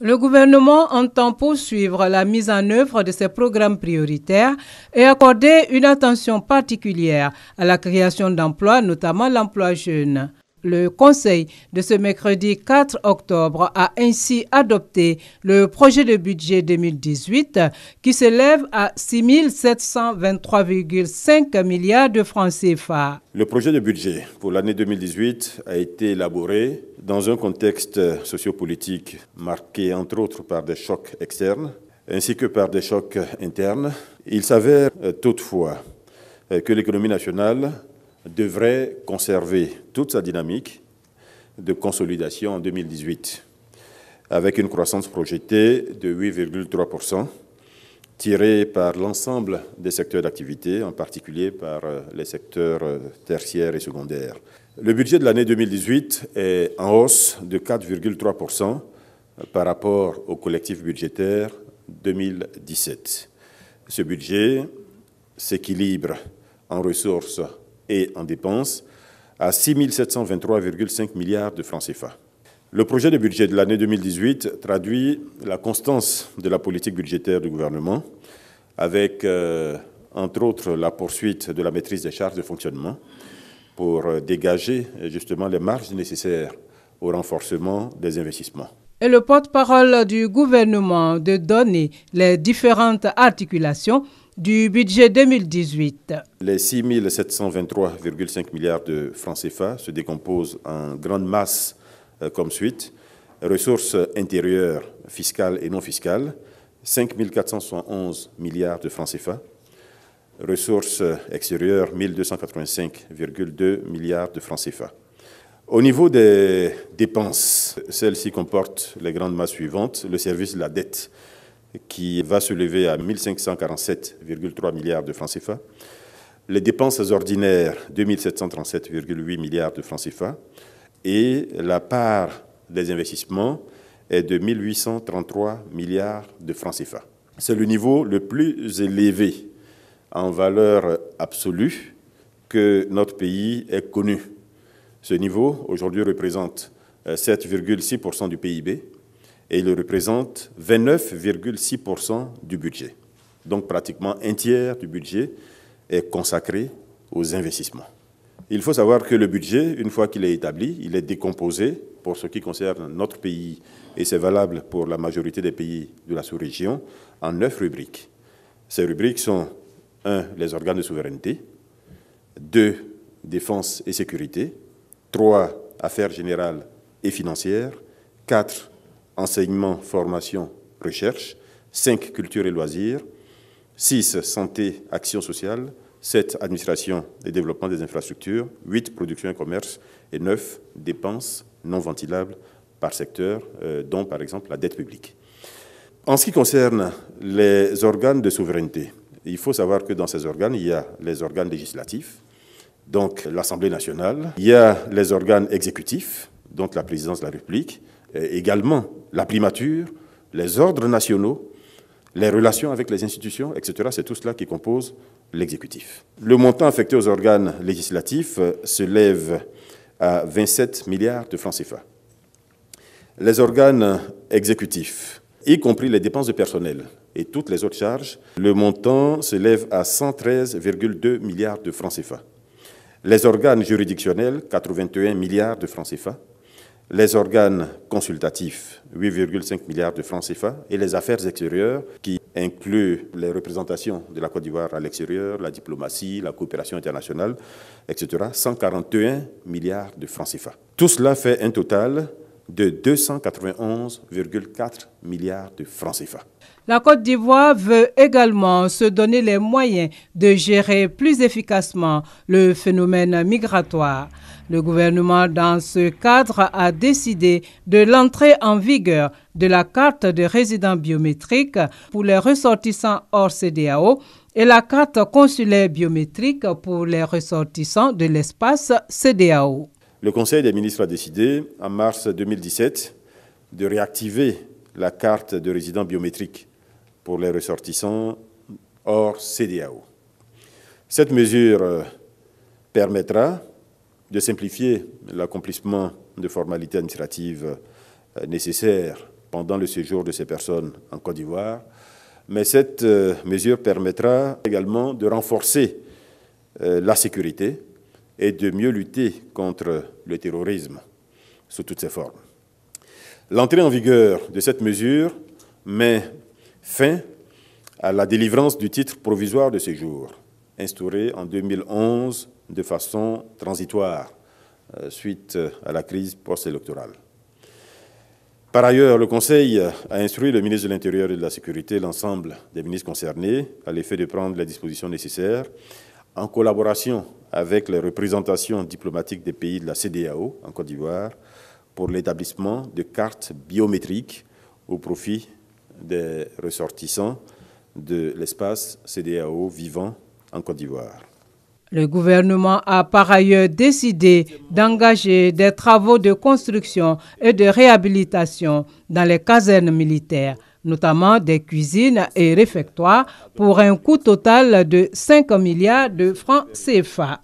Le gouvernement entend poursuivre la mise en œuvre de ces programmes prioritaires et accorder une attention particulière à la création d'emplois, notamment l'emploi jeune. Le Conseil de ce mercredi 4 octobre a ainsi adopté le projet de budget 2018 qui s'élève à 6 723,5 milliards de francs CFA. Le projet de budget pour l'année 2018 a été élaboré dans un contexte sociopolitique marqué entre autres par des chocs externes ainsi que par des chocs internes. Il s'avère toutefois que l'économie nationale devrait conserver toute sa dynamique de consolidation en 2018, avec une croissance projetée de 8,3%, tirée par l'ensemble des secteurs d'activité, en particulier par les secteurs tertiaires et secondaires. Le budget de l'année 2018 est en hausse de 4,3% par rapport au collectif budgétaire 2017. Ce budget s'équilibre en ressources et en dépenses à 6 723,5 milliards de francs CFA. Le projet de budget de l'année 2018 traduit la constance de la politique budgétaire du gouvernement avec, entre autres, la poursuite de la maîtrise des charges de fonctionnement pour dégager justement les marges nécessaires au renforcement des investissements. Et le porte-parole du gouvernement de donner les différentes articulations du budget 2018. Les 6 723,5 milliards de francs CFA se décomposent en grande masse comme suite. Ressources intérieures, fiscales et non fiscales, 5 471 milliards de francs CFA. Ressources extérieures, 1 285,2 milliards de francs CFA. Au niveau des dépenses, celles-ci comportent les grandes masses suivantes. Le service de la dette, qui va se lever à 1 547,3 milliards de francs CFA. Les dépenses ordinaires, 2 737,8 milliards de francs CFA. Et la part des investissements est de 1 833 milliards de francs CFA. C'est le niveau le plus élevé en valeur absolue que notre pays ait connu. Ce niveau, aujourd'hui, représente 7,6% du PIB. Et il représente 29,6% du budget. Donc pratiquement un tiers du budget est consacré aux investissements. Il faut savoir que le budget, une fois qu'il est établi, il est décomposé pour ce qui concerne notre pays, et c'est valable pour la majorité des pays de la sous-région, en 9 rubriques. Ces rubriques sont 1. Les organes de souveraineté, 2. Défense et sécurité, 3. Affaires générales et financières, 4. Enseignement, formation, recherche, 5. Culture et loisirs, 6. Santé, action sociale, 7. Administration et développement des infrastructures, 8. Production et commerce, et 9. Dépenses non ventilables par secteur, dont par exemple la dette publique. En ce qui concerne les organes de souveraineté, il faut savoir que dans ces organes, il y a les organes législatifs, donc l'Assemblée nationale, il y a les organes exécutifs, donc la présidence de la République, également la primature, les ordres nationaux, les relations avec les institutions, etc. C'est tout cela qui compose l'exécutif. Le montant affecté aux organes législatifs s'élève à 27 milliards de francs CFA. Les organes exécutifs, y compris les dépenses de personnel et toutes les autres charges, le montant s'élève à 113,2 milliards de francs CFA. Les organes juridictionnels, 81 milliards de francs CFA. Les organes consultatifs, 8,5 milliards de francs CFA, et les affaires extérieures, qui incluent les représentations de la Côte d'Ivoire à l'extérieur, la diplomatie, la coopération internationale, etc., 141 milliards de francs CFA. Tout cela fait un total de 291,4 milliards de francs CFA. La Côte d'Ivoire veut également se donner les moyens de gérer plus efficacement le phénomène migratoire. Le gouvernement, dans ce cadre, a décidé de l'entrée en vigueur de la carte de résident biométrique pour les ressortissants hors CEDEAO et la carte consulaire biométrique pour les ressortissants de l'espace CEDEAO. Le Conseil des ministres a décidé, en mars 2017, de réactiver la carte de résident biométrique pour les ressortissants hors CEDEAO. Cette mesure permettra de simplifier l'accomplissement de formalités administratives nécessaires pendant le séjour de ces personnes en Côte d'Ivoire. Mais cette mesure permettra également de renforcer la sécurité et de mieux lutter contre le terrorisme sous toutes ses formes. L'entrée en vigueur de cette mesure met fin à la délivrance du titre provisoire de séjour, instauré en 2011 de façon transitoire, suite à la crise post-électorale. Par ailleurs, le Conseil a instruit le ministre de l'Intérieur et de la Sécurité, l'ensemble des ministres concernés, à l'effet de prendre les dispositions nécessaires, en collaboration avec les représentations diplomatiques des pays de la CEDEAO en Côte d'Ivoire, pour l'établissement de cartes biométriques au profit des ressortissants de l'espace CEDEAO vivant en Côte d'Ivoire. Le gouvernement a par ailleurs décidé d'engager des travaux de construction et de réhabilitation dans les casernes militaires, notamment des cuisines et réfectoires, pour un coût total de 5 milliards de francs CFA.